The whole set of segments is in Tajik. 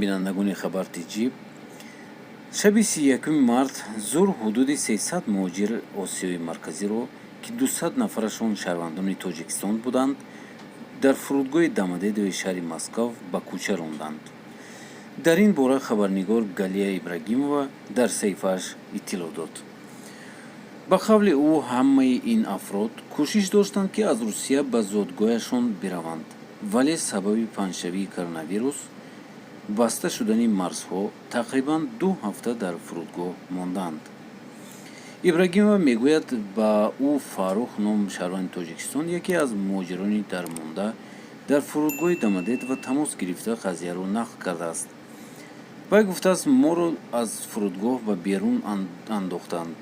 бинандагони хабар-тиҷиб, шаби 31 март зур ҳудуди 300 муҳоҷир Осиёи Марказиро, ки 200 нафарашон шаҳрвандони Тоҷикистон буданд, дар фурудгоҳи Домодедови шаҳри Москав ба кӯча ронданд. дар ин бора хабарнигор Галия Ибрагимова дар саҳифааш иттилоъ дод. ба қавли ӯ, ҳамаи ин афрод кӯшиш доштанд, ки аз Русия ба зодгоҳашон бираванд, вале сабаби паҳншавии коронавирус, баста шудани марзҳо, тақрибан 2 ҳафта дар фурудгоҳ монданд. Ибрагимова мегӯяд, ба ӯ Фаррух ном шаҳрванди Тоҷикистон, яке аз муҳоҷирони дармонда, дар фурудгоҳи Домодедово тамос гирифта қазияро нақл кардааст. вай гуфтааст: моро аз фурудгоҳ ба берун андохтанд.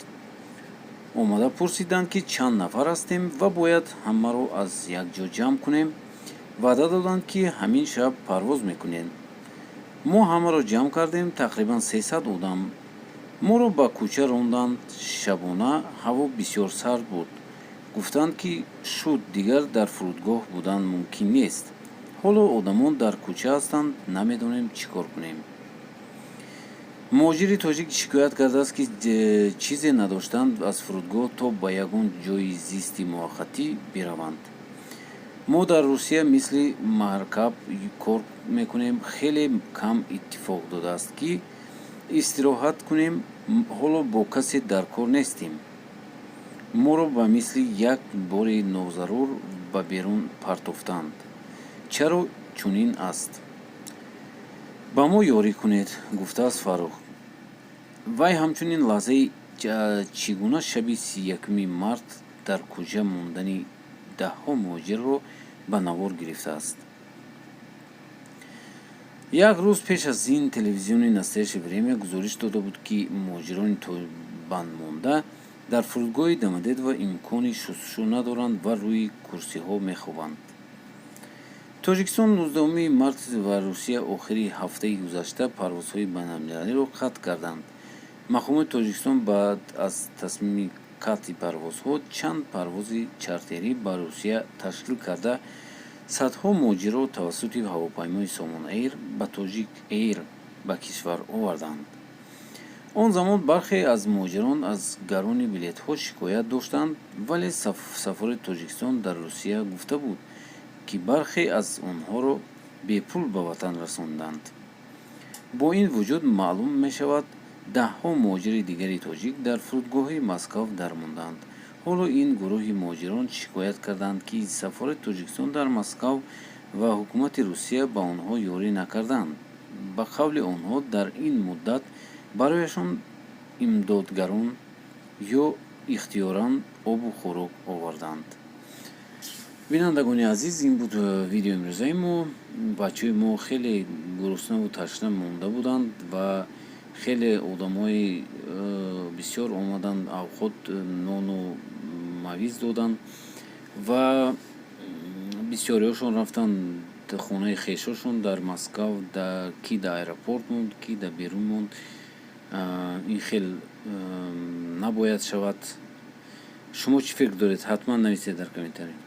омада пурсиданд, ки чанд нафар ҳастем ва бояд ҳамаро аз якҷо ҷамъ кунем. ваъда доданд, ки ҳамин шаб парвоз мекунем. мо ҳамаро ҷамъ кардем, тақрибан 300 одам. моро ба кӯча ронданд. шабона ҳаво бисёр сард буд. гуфтанд, ки шуд дигар дар фурудгоҳ будан мумкин нест. ҳоло одамон дар кӯча ҳастанд, намедонем чӣ кор кунем. муҳоҷири тоҷик шикоят кардааст, ки чизе надоштанд аз фурудгоҳ то ба ягон ҷойи зисти муваққатӣ бираванд. мо дар Русия мисли маркаб кор мекунем. хеле кам иттифоқ додааст, ки истироҳат кунем. ҳоло бо касе дар кор нестем. моро ба мисли як бори нозарур ба берун партофтанд. чаро чунин аст? ба мо ёрӣ кунед, гуфтааст Фаррух. вай ҳамчунин лаҳзаи чӣ гуна шаби 31 март дар кӯча мондани даҳҳо муҳоҷирро ба навор гирифтааст. як рӯз пеш аз ин телевизиони «Настоящее время» гузориш дода буд, ки муҳоҷирони бандмонда дар фурудгоҳи Домодедово имкони шустшӯ надоранд ва рӯи курсиҳо мехобанд. тоҷикистон 19 март ва Русия охири ҳафтаи гузашта парвозҳои байналмилалиро қатъ карданд. мақомоти Тоҷикистон баъд аз тасмими қатъи парвозҳо чанд парвози чартерӣ ба Русия ташкил карда, садҳо муҳоҷирро тавассути ҳавопаймои Somon Air ба Tojik Air ба кишвар оварданд. он замон бархе аз муҳоҷирон аз гарони билетҳо шикоят доштанд, вале сафорати Тоҷикистон дар Русия гуфта буд, ки бархе аз онҳоро бепул ба ватан расонданд. бо ин вуҷуд маълум мешавад, даҳҳо муҳоҷири дигари тоҷик дар фурудгоҳи Москав дармонданд. ҳоло ин гурӯҳи муҳоҷирон шикоят карданд, ки сафорати Тоҷикистон дар Москав ва ҳукумати Русия ба онҳо ёрӣ накарданд. ба қавли онҳо, дар ин муддат барояшон имдодгарон ё ихтиёран обу хӯрок оварданд. бинандагони азиз, ин буд видеои имрӯзаи мо. бачаҳои мо хеле гуруснаву ташна монда буданд ва хеле одамҳои бисёр омаданд, авқот, нону мавиз доданд ва бисёриҳошон рафтанд хонаи хешошон дар Москав, ки дар аэропорт монд, ки дар берун монд. ин хел набояд шавад. шумо чӣ фикр доред? ҳатман нависед дар комментарий.